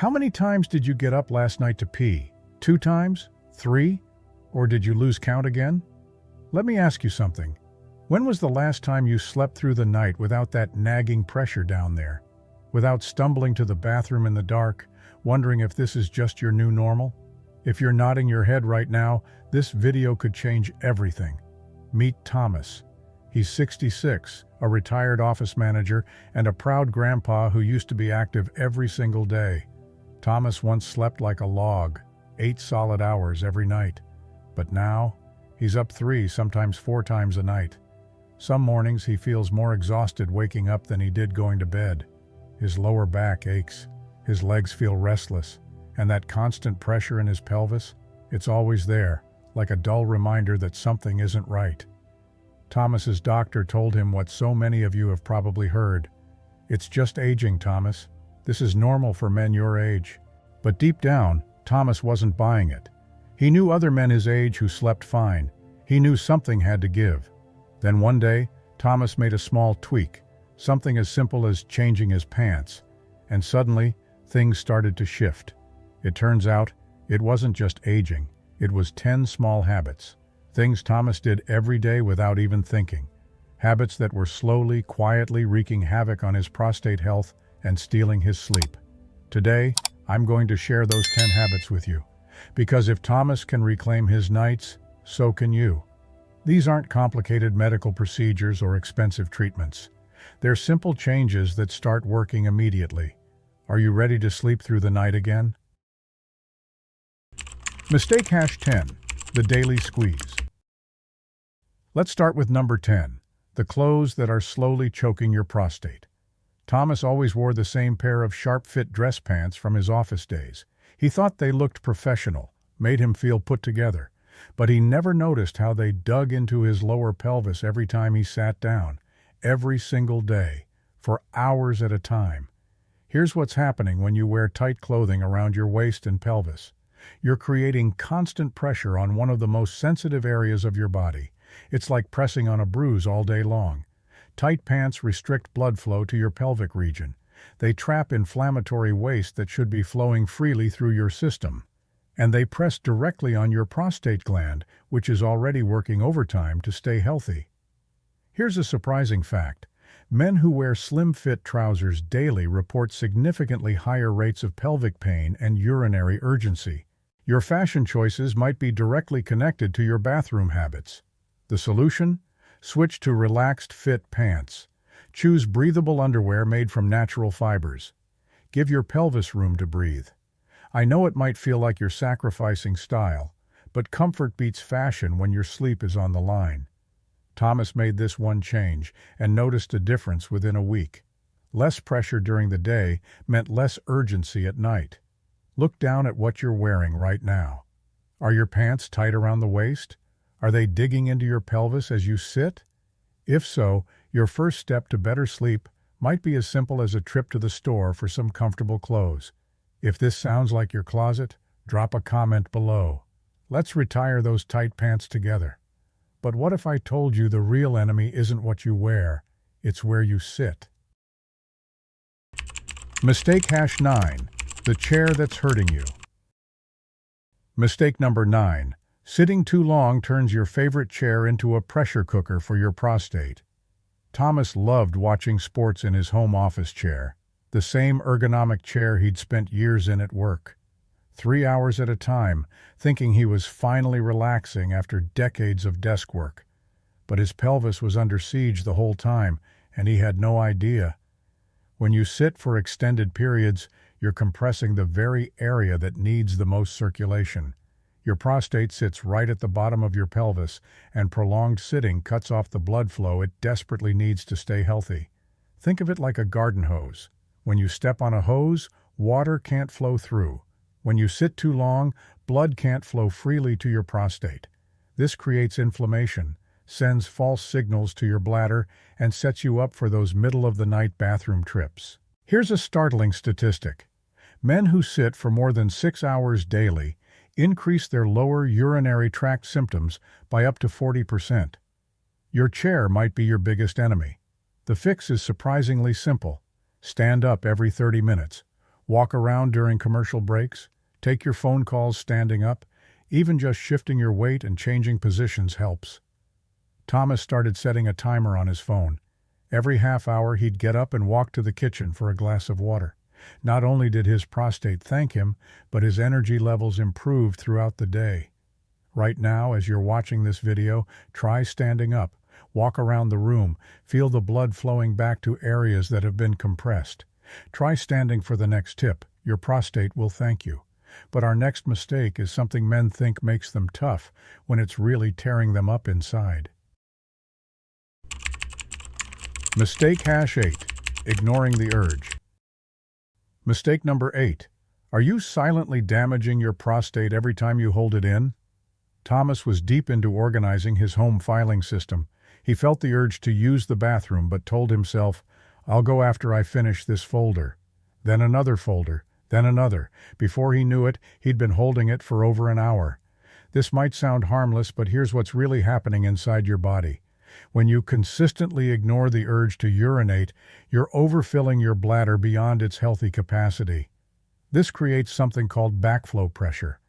How many times did you get up last night to pee? 2 times? 3? Or did you lose count again? Let me ask you something. When was the last time you slept through the night without that nagging pressure down there? Without stumbling to the bathroom in the dark, wondering if this is just your new normal? If you're nodding your head right now, this video could change everything. Meet Thomas. He's 66, a retired office manager, and a proud grandpa who used to be active every single day. Thomas once slept like a log, 8 solid hours every night. But now, he's up 3, sometimes 4 times a night. Some mornings he feels more exhausted waking up than he did going to bed. His lower back aches, his legs feel restless, and that constant pressure in his pelvis, it's always there, like a dull reminder that something isn't right. Thomas's doctor told him what so many of you have probably heard. It's just aging, Thomas. This is normal for men your age. But deep down, Thomas wasn't buying it. He knew other men his age who slept fine. He knew something had to give. Then one day, Thomas made a small tweak, something as simple as changing his pants, and suddenly, things started to shift. It turns out, it wasn't just aging, it was 10 small habits. Things Thomas did every day without even thinking. Habits that were slowly, quietly wreaking havoc on his prostate health and stealing his sleep. Today, I'm going to share those 10 habits with you. Because if Thomas can reclaim his nights, so can you. These aren't complicated medical procedures or expensive treatments. They're simple changes that start working immediately. Are you ready to sleep through the night again? Mistake #10, the daily squeeze. Let's start with number 10, the clothes that are slowly choking your prostate. Thomas always wore the same pair of sharp-fit dress pants from his office days. He thought they looked professional, made him feel put together. But he never noticed how they dug into his lower pelvis every time he sat down, every single day, for hours at a time. Here's what's happening when you wear tight clothing around your waist and pelvis. You're creating constant pressure on one of the most sensitive areas of your body. It's like pressing on a bruise all day long. Tight pants restrict blood flow to your pelvic region. They trap inflammatory waste that should be flowing freely through your system. And they press directly on your prostate gland, which is already working overtime to stay healthy. Here's a surprising fact. Men who wear slim-fit trousers daily report significantly higher rates of pelvic pain and urinary urgency. Your fashion choices might be directly connected to your bathroom habits. The solution? Switch to relaxed fit pants. Choose breathable underwear made from natural fibers. Give your pelvis room to breathe. I know it might feel like you're sacrificing style, but comfort beats fashion when your sleep is on the line. Thomas made this one change and noticed a difference within a week. Less pressure during the day meant less urgency at night. Look down at what you're wearing right now. Are your pants tight around the waist? Are they digging into your pelvis as you sit? If so, your first step to better sleep might be as simple as a trip to the store for some comfortable clothes. If this sounds like your closet, drop a comment below. Let's retire those tight pants together. But what if I told you the real enemy isn't what you wear, it's where you sit? Mistake #9, the chair that's hurting you. Mistake number 9, sitting too long turns your favorite chair into a pressure cooker for your prostate. Thomas loved watching sports in his home office chair. The same ergonomic chair he'd spent years in at work. 3 hours at a time, thinking he was finally relaxing after decades of desk work. But his pelvis was under siege the whole time, and he had no idea. When you sit for extended periods, you're compressing the very area that needs the most circulation. Your prostate sits right at the bottom of your pelvis, and prolonged sitting cuts off the blood flow it desperately needs to stay healthy. Think of it like a garden hose. When you step on a hose, water can't flow through. When you sit too long, blood can't flow freely to your prostate. This creates inflammation, sends false signals to your bladder, and sets you up for those middle-of-the-night bathroom trips. Here's a startling statistic. Men who sit for more than 6 hours daily increase their lower urinary tract symptoms by up to 40%. Your chair might be your biggest enemy. The fix is surprisingly simple. Stand up every 30 minutes. Walk around during commercial breaks. Take your phone calls standing up. Even just shifting your weight and changing positions helps. Thomas started setting a timer on his phone. Every half hour he'd get up and walk to the kitchen for a glass of water. Not only did his prostate thank him, but his energy levels improved throughout the day. Right now, as you're watching this video, try standing up. Walk around the room. Feel the blood flowing back to areas that have been compressed. Try standing for the next tip. Your prostate will thank you. But our next mistake is something men think makes them tough when it's really tearing them up inside. Mistake #8. Ignoring the urge. Mistake number 8. Are you silently damaging your prostate every time you hold it in? Thomas was deep into organizing his home filing system. He felt the urge to use the bathroom but told himself, "I'll go after I finish this folder." Then another folder, then another. Before he knew it, he'd been holding it for over an hour. This might sound harmless, but here's what's really happening inside your body. When you consistently ignore the urge to urinate, you're overfilling your bladder beyond its healthy capacity. This creates something called backflow pressure.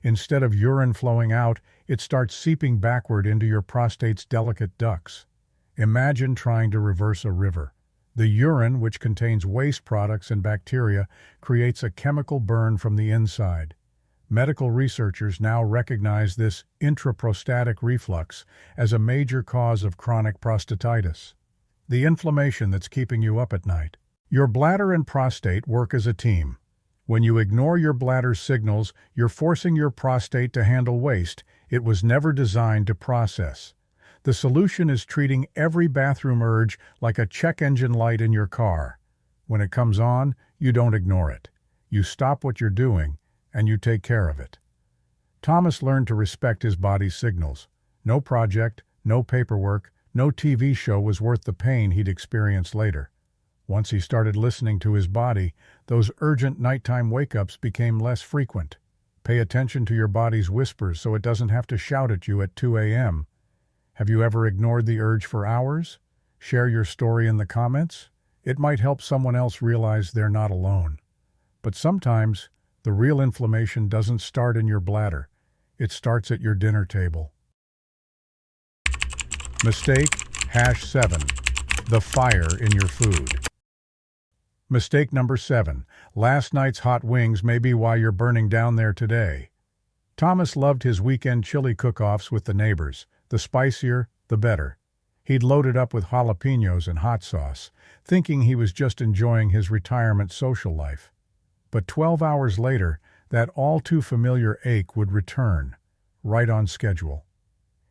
Instead of urine flowing out, it starts seeping backward into your prostate's delicate ducts. Imagine trying to reverse a river. The urine, which contains waste products and bacteria, creates a chemical burn from the inside. Medical researchers now recognize this intraprostatic reflux as a major cause of chronic prostatitis, the inflammation that's keeping you up at night. Your bladder and prostate work as a team. When you ignore your bladder's signals, you're forcing your prostate to handle waste it was never designed to process. The solution is treating every bathroom urge like a check engine light in your car. When it comes on, you don't ignore it. You stop what you're doing, and you take care of it. Thomas learned to respect his body's signals. No project, no paperwork, no TV show was worth the pain he'd experience later. Once he started listening to his body, those urgent nighttime wake-ups became less frequent. Pay attention to your body's whispers so it doesn't have to shout at you at 2 a.m. Have you ever ignored the urge for hours? Share your story in the comments. It might help someone else realize they're not alone. But sometimes, the real inflammation doesn't start in your bladder. It starts at your dinner table. Mistake #7. The fire in your food. Mistake number 7. Last night's hot wings may be why you're burning down there today. Thomas loved his weekend chili cook-offs with the neighbors. The spicier, the better. He'd loaded up with jalapenos and hot sauce, thinking he was just enjoying his retirement social life. But 12 hours later, that all-too-familiar ache would return, right on schedule.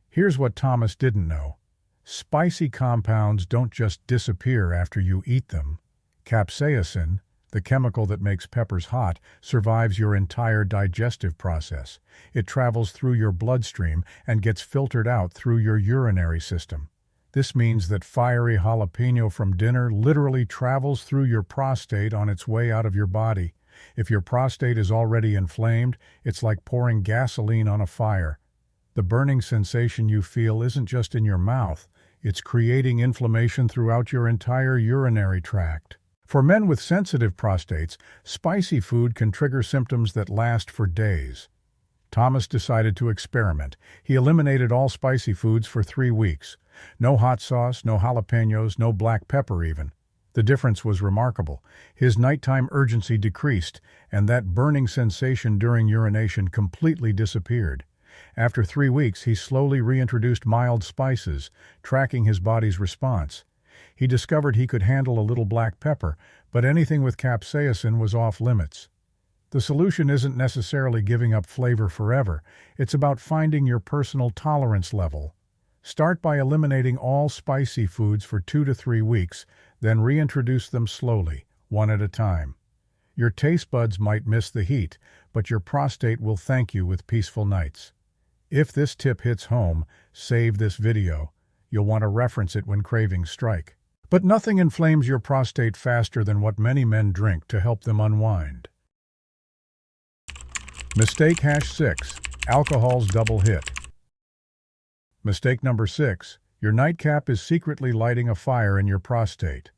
Here's what Thomas didn't know. Spicy compounds don't just disappear after you eat them. Capsaicin, the chemical that makes peppers hot, survives your entire digestive process. It travels through your bloodstream and gets filtered out through your urinary system. This means that fiery jalapeno from dinner literally travels through your prostate on its way out of your body. If your prostate is already inflamed, it's like pouring gasoline on a fire. The burning sensation you feel isn't just in your mouth, it's creating inflammation throughout your entire urinary tract. For men with sensitive prostates, spicy food can trigger symptoms that last for days. Thomas decided to experiment. He eliminated all spicy foods for 3 weeks. No hot sauce, no jalapenos, no black pepper even. The difference was remarkable. His nighttime urgency decreased, and that burning sensation during urination completely disappeared. After 3 weeks, he slowly reintroduced mild spices, tracking his body's response. He discovered he could handle a little black pepper, but anything with capsaicin was off limits. The solution isn't necessarily giving up flavor forever. It's about finding your personal tolerance level. Start by eliminating all spicy foods for 2 to 3 weeks, then reintroduce them slowly, one at a time. Your taste buds might miss the heat, but your prostate will thank you with peaceful nights. If this tip hits home, save this video. You'll want to reference it when cravings strike. But nothing inflames your prostate faster than what many men drink to help them unwind. Mistake #6. Alcohol's double hit. Mistake number 6. Your nightcap is secretly lighting a fire in your prostate.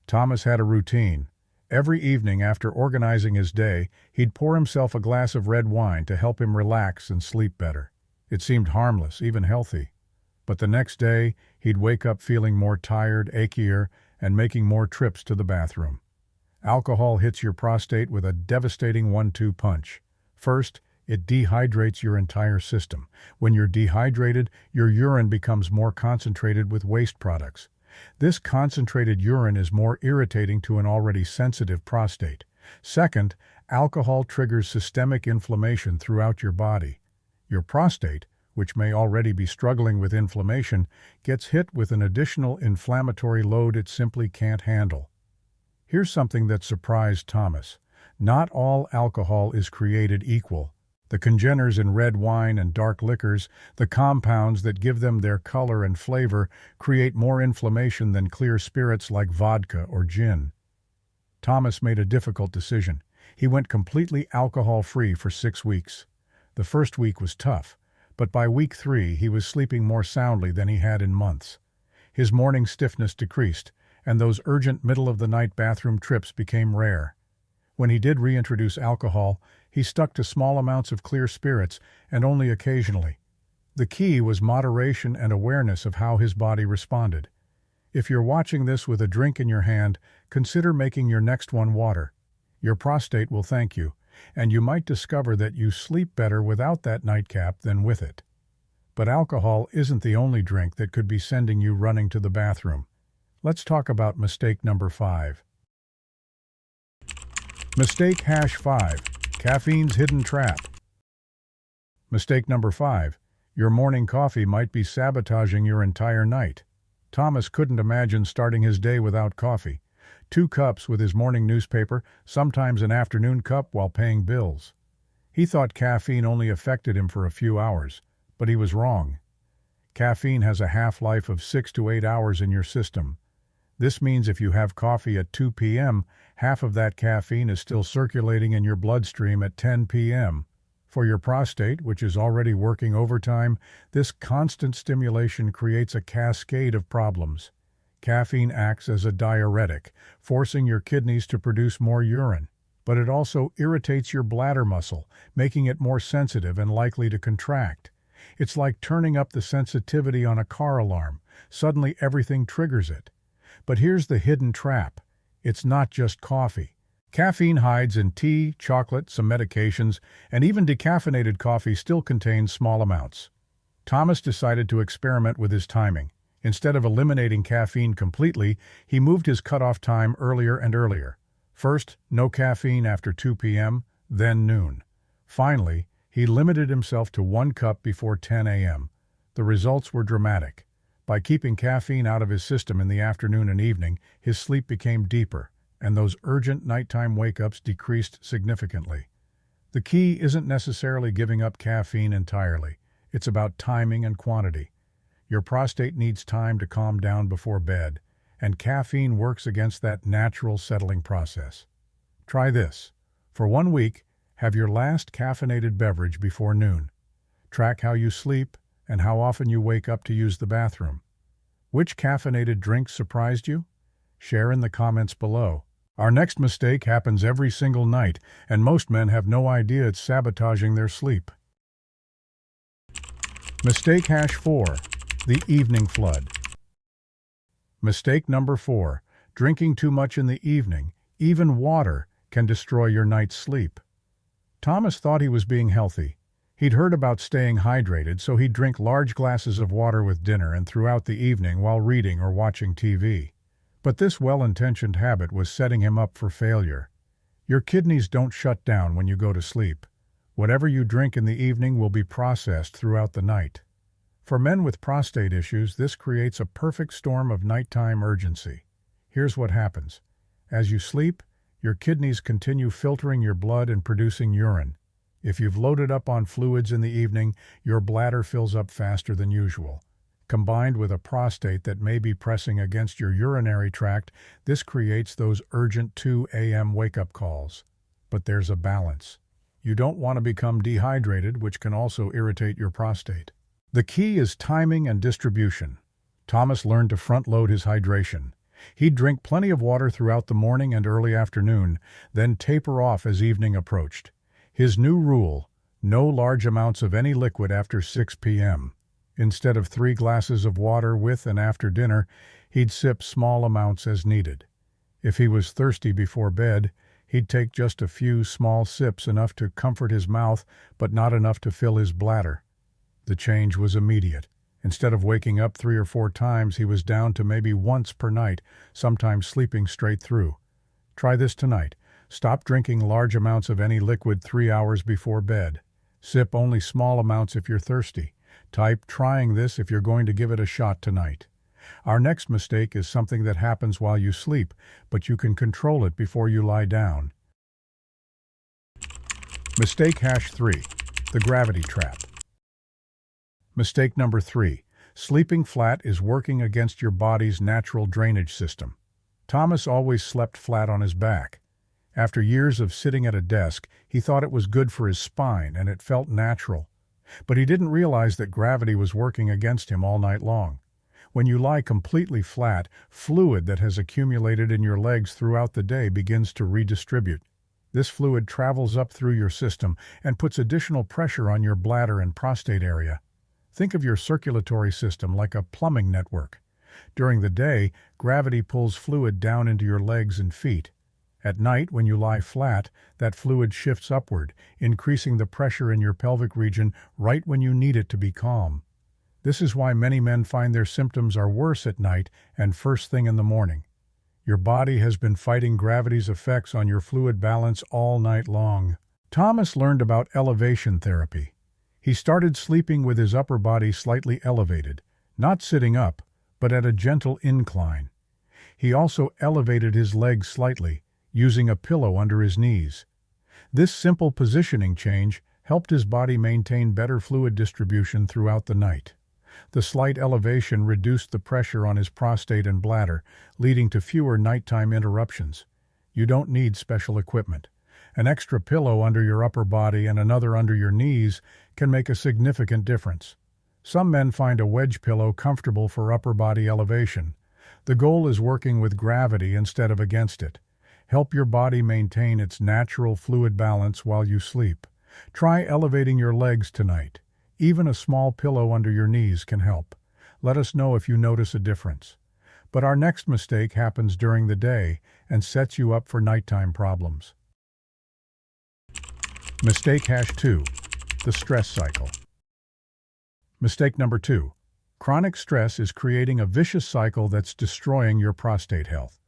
Thomas had a routine. Every evening after organizing his day, he'd pour himself a glass of red wine to help him relax and sleep better. It seemed harmless, even healthy. But the next day, he'd wake up feeling more tired, achier, and making more trips to the bathroom. Alcohol hits your prostate with a devastating 1-2 punch. First, it dehydrates your entire system. When you're dehydrated, your urine becomes more concentrated with waste products. This concentrated urine is more irritating to an already sensitive prostate. Second, alcohol triggers systemic inflammation throughout your body. Your prostate, which may already be struggling with inflammation, gets hit with an additional inflammatory load it simply can't handle. Here's something that surprised Thomas. Not all alcohol is created equal. The congeners in red wine and dark liquors, the compounds that give them their color and flavor, create more inflammation than clear spirits like vodka or gin. Thomas made a difficult decision. He went completely alcohol-free for 6 weeks. The first week was tough, but by week 3 he was sleeping more soundly than he had in months. His morning stiffness decreased, and those urgent middle-of-the-night bathroom trips became rare. When he did reintroduce alcohol, he stuck to small amounts of clear spirits and only occasionally. The key was moderation and awareness of how his body responded. If you're watching this with a drink in your hand, consider making your next one water. Your prostate will thank you, and you might discover that you sleep better without that nightcap than with it. But alcohol isn't the only drink that could be sending you running to the bathroom. Let's talk about mistake number 5. Mistake #5. Caffeine's hidden trap. Mistake number 5. Your morning coffee might be sabotaging your entire night. Thomas couldn't imagine starting his day without coffee. 2 cups with his morning newspaper, sometimes an afternoon cup while paying bills. He thought caffeine only affected him for a few hours, but he was wrong. Caffeine has a half-life of 6 to 8 hours in your system. This means if you have coffee at 2 p.m., half of that caffeine is still circulating in your bloodstream at 10 p.m. For your prostate, which is already working overtime, this constant stimulation creates a cascade of problems. Caffeine acts as a diuretic, forcing your kidneys to produce more urine, but it also irritates your bladder muscle, making it more sensitive and likely to contract. It's like turning up the sensitivity on a car alarm. Suddenly everything triggers it. But here's the hidden trap. It's not just coffee. Caffeine hides in tea, chocolate, some medications, and even decaffeinated coffee still contains small amounts. Thomas decided to experiment with his timing. Instead of eliminating caffeine completely, he moved his cutoff time earlier and earlier. First, no caffeine after 2 p.m., then noon. Finally, he limited himself to 1 cup before 10 a.m. The results were dramatic. By keeping caffeine out of his system in the afternoon and evening, his sleep became deeper, and those urgent nighttime wake-ups decreased significantly. The key isn't necessarily giving up caffeine entirely. It's about timing and quantity. Your prostate needs time to calm down before bed, and caffeine works against that natural settling process. Try this. For 1 week, have your last caffeinated beverage before noon. Track how you sleep and how often you wake up to use the bathroom. Which caffeinated drink surprised you? Share in the comments below. Our next mistake happens every single night, and most men have no idea it's sabotaging their sleep. Mistake #4. The evening flood. Mistake number 4. Drinking too much in the evening, even water, can destroy your night's sleep. Thomas thought he was being healthy. He'd heard about staying hydrated, so he'd drink large glasses of water with dinner and throughout the evening while reading or watching TV. But this well-intentioned habit was setting him up for failure. Your kidneys don't shut down when you go to sleep. Whatever you drink in the evening will be processed throughout the night. For men with prostate issues, this creates a perfect storm of nighttime urgency. Here's what happens. As you sleep, your kidneys continue filtering your blood and producing urine. If you've loaded up on fluids in the evening, your bladder fills up faster than usual. Combined with a prostate that may be pressing against your urinary tract, this creates those urgent 2 a.m. wake-up calls. But there's a balance. You don't want to become dehydrated, which can also irritate your prostate. The key is timing and distribution. Thomas learned to front-load his hydration. He'd drink plenty of water throughout the morning and early afternoon, then taper off as evening approached. His new rule: no large amounts of any liquid after 6 p.m. Instead of 3 glasses of water with and after dinner, he'd sip small amounts as needed. If he was thirsty before bed, he'd take just a few small sips, enough to comfort his mouth, but not enough to fill his bladder. The change was immediate. Instead of waking up 3 or 4 times, he was down to maybe once per night, sometimes sleeping straight through. Try this tonight. Stop drinking large amounts of any liquid 3 hours before bed. Sip only small amounts if you're thirsty. Type "trying this" if you're going to give it a shot tonight. Our next mistake is something that happens while you sleep, but you can control it before you lie down. Mistake #3. The gravity trap. Mistake number 3. Sleeping flat is working against your body's natural drainage system. Thomas always slept flat on his back. After years of sitting at a desk, he thought it was good for his spine and it felt natural. But he didn't realize that gravity was working against him all night long. When you lie completely flat, fluid that has accumulated in your legs throughout the day begins to redistribute. This fluid travels up through your system and puts additional pressure on your bladder and prostate area. Think of your circulatory system like a plumbing network. During the day, gravity pulls fluid down into your legs and feet. At night, when you lie flat, that fluid shifts upward, increasing the pressure in your pelvic region right when you need it to be calm. This is why many men find their symptoms are worse at night and first thing in the morning. Your body has been fighting gravity's effects on your fluid balance all night long. Thomas learned about elevation therapy. He started sleeping with his upper body slightly elevated, not sitting up, but at a gentle incline. He also elevated his legs slightly, using a pillow under his knees. This simple positioning change helped his body maintain better fluid distribution throughout the night. The slight elevation reduced the pressure on his prostate and bladder, leading to fewer nighttime interruptions. You don't need special equipment. An extra pillow under your upper body and another under your knees can make a significant difference. Some men find a wedge pillow comfortable for upper body elevation. The goal is working with gravity instead of against it. Help your body maintain its natural fluid balance while you sleep. Try elevating your legs tonight. Even a small pillow under your knees can help. Let us know if you notice a difference. But our next mistake happens during the day and sets you up for nighttime problems. Mistake #2. The stress cycle. Mistake number 2. Chronic stress is creating a vicious cycle that's destroying your prostate health.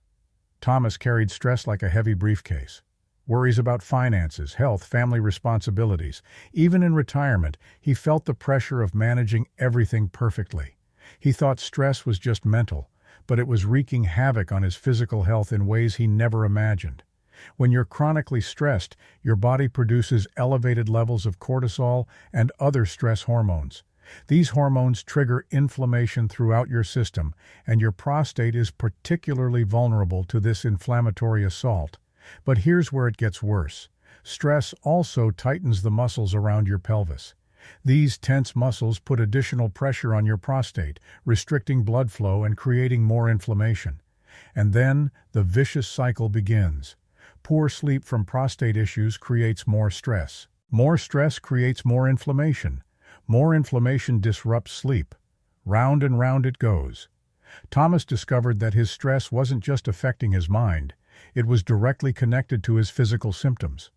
Thomas carried stress like a heavy briefcase. Worries about finances, health, family responsibilities. Even in retirement, he felt the pressure of managing everything perfectly. He thought stress was just mental, but it was wreaking havoc on his physical health in ways he never imagined. When you're chronically stressed, your body produces elevated levels of cortisol and other stress hormones. These hormones trigger inflammation throughout your system, and your prostate is particularly vulnerable to this inflammatory assault. But here's where it gets worse. Stress also tightens the muscles around your pelvis. These tense muscles put additional pressure on your prostate, restricting blood flow and creating more inflammation. And then the vicious cycle begins. Poor sleep from prostate issues creates more stress. More stress creates more inflammation. More inflammation disrupts sleep. Round and round it goes. Thomas discovered that his stress wasn't just affecting his mind, it was directly connected to his physical symptoms.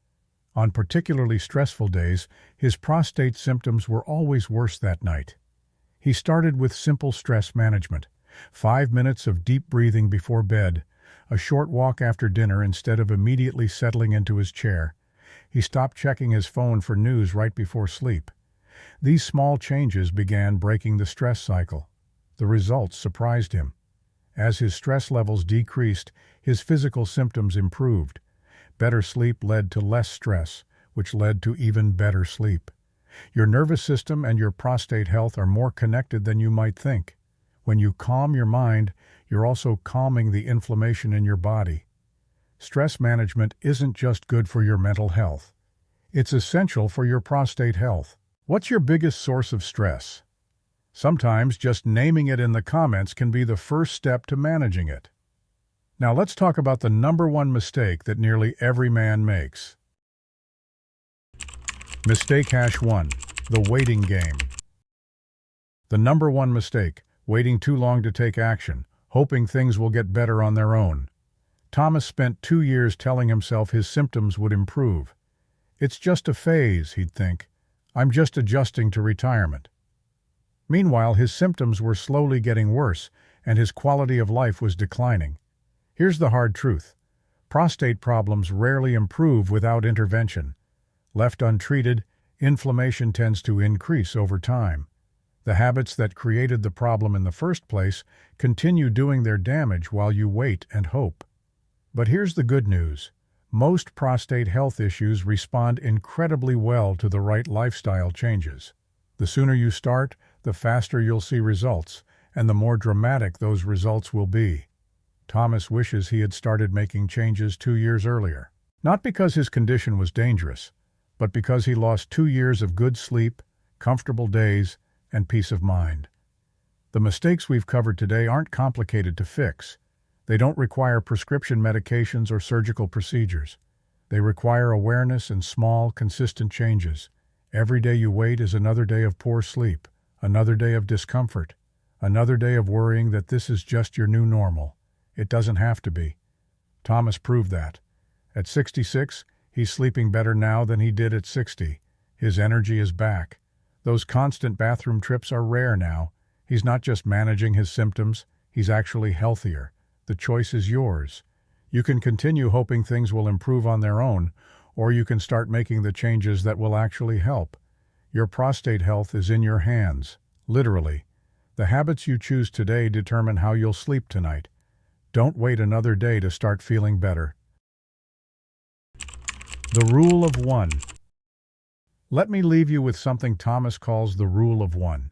On particularly stressful days, his prostate symptoms were always worse that night. He started with simple stress management. 5 minutes of deep breathing before bed, a short walk after dinner instead of immediately settling into his chair. He stopped checking his phone for news right before sleep. These small changes began breaking the stress cycle. The results surprised him. As his stress levels decreased, his physical symptoms improved. Better sleep led to less stress, which led to even better sleep. Your nervous system and your prostate health are more connected than you might think. When you calm your mind, you're also calming the inflammation in your body. Stress management isn't just good for your mental health. It's essential for your prostate health. What's your biggest source of stress? Sometimes just naming it in the comments can be the first step to managing it. Now let's talk about the number one mistake that nearly every man makes. Mistake #1, the waiting game. The number one mistake, waiting too long to take action, hoping things will get better on their own. Thomas spent 2 years telling himself his symptoms would improve. It's just a phase, he'd think. I'm just adjusting to retirement. Meanwhile, his symptoms were slowly getting worse, and his quality of life was declining. Here's the hard truth. Prostate problems rarely improve without intervention. Left untreated, inflammation tends to increase over time. The habits that created the problem in the first place continue doing their damage while you wait and hope. But here's the good news. Most prostate health issues respond incredibly well to the right lifestyle changes. The sooner you start, the faster you'll see results, and the more dramatic those results will be. Thomas wishes he had started making changes 2 years earlier. Not because his condition was dangerous, but because he lost 2 years of good sleep, comfortable days, and peace of mind. The mistakes we've covered today aren't complicated to fix. They don't require prescription medications or surgical procedures. They require awareness and small, consistent changes. Every day you wait is another day of poor sleep, another day of discomfort, another day of worrying that this is just your new normal. It doesn't have to be. Thomas proved that. At 66, he's sleeping better now than he did at 60. His energy is back. Those constant bathroom trips are rare now. He's not just managing his symptoms, he's actually healthier. The choice is yours. You can continue hoping things will improve on their own, or you can start making the changes that will actually help. Your prostate health is in your hands, literally. The habits you choose today determine how you'll sleep tonight. Don't wait another day to start feeling better. The Rule of One. Let me leave you with something Thomas calls the Rule of One.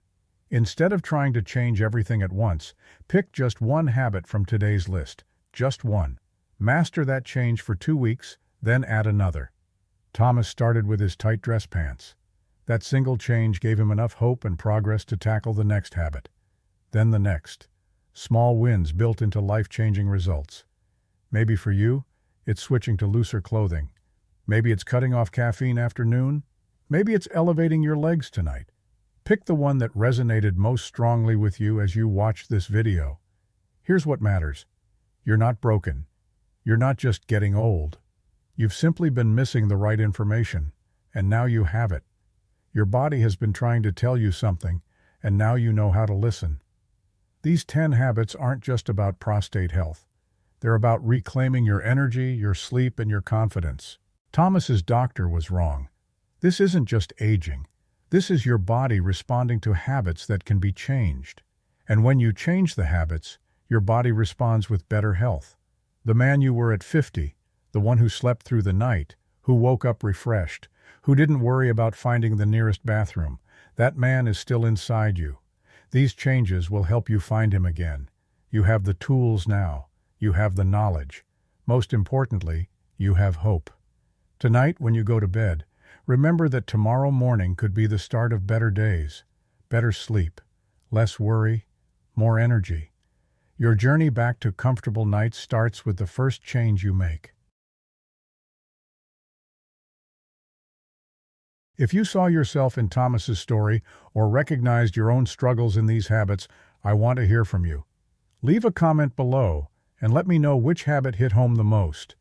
Instead of trying to change everything at once, pick just one habit from today's list. Just one. Master that change for 2 weeks, then add another. Thomas started with his tight dress pants. That single change gave him enough hope and progress to tackle the next habit. Then the next. Small wins built into life-changing results. Maybe for you, it's switching to looser clothing. Maybe it's cutting off caffeine after noon. Maybe it's elevating your legs tonight. Pick the one that resonated most strongly with you as you watched this video. Here's what matters. You're not broken. You're not just getting old. You've simply been missing the right information, and now you have it. Your body has been trying to tell you something, and now you know how to listen. These 10 habits aren't just about prostate health. They're about reclaiming your energy, your sleep, and your confidence. Thomas's doctor was wrong. This isn't just aging. This is your body responding to habits that can be changed. And when you change the habits, your body responds with better health. The man you were at 50, the one who slept through the night, who woke up refreshed, who didn't worry about finding the nearest bathroom, that man is still inside you. These changes will help you find him again. You have the tools now. You have the knowledge. Most importantly, you have hope. Tonight, when you go to bed, remember that tomorrow morning could be the start of better days, better sleep, less worry, more energy. Your journey back to comfortable nights starts with the first change you make. If you saw yourself in Thomas's story or recognized your own struggles in these habits, I want to hear from you. Leave a comment below and let me know which habit hit home the most.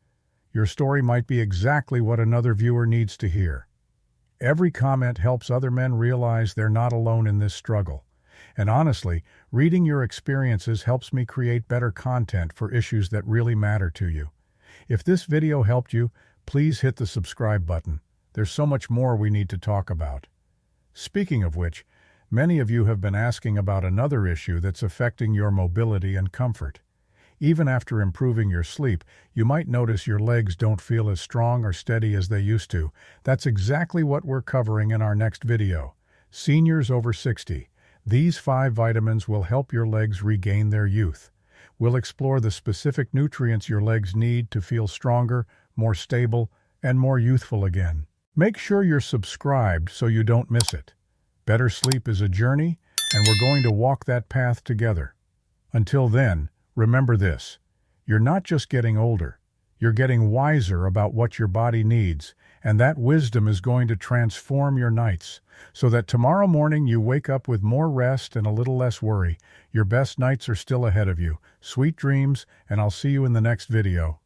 Your story might be exactly what another viewer needs to hear. Every comment helps other men realize they're not alone in this struggle. And honestly, reading your experiences helps me create better content for issues that really matter to you. If this video helped you, please hit the subscribe button. There's so much more we need to talk about. Speaking of which, many of you have been asking about another issue that's affecting your mobility and comfort. Even after improving your sleep, you might notice your legs don't feel as strong or steady as they used to. That's exactly what we're covering in our next video. Seniors over 60. These 5 vitamins will help your legs regain their youth. We'll explore the specific nutrients your legs need to feel stronger, more stable, and more youthful again. Make sure you're subscribed so you don't miss it. Better sleep is a journey, and we're going to walk that path together. Until then, remember this. You're not just getting older, you're getting wiser about what your body needs, and that wisdom is going to transform your nights, so that tomorrow morning you wake up with more rest and a little less worry. Your best nights are still ahead of you. Sweet dreams, and I'll see you in the next video.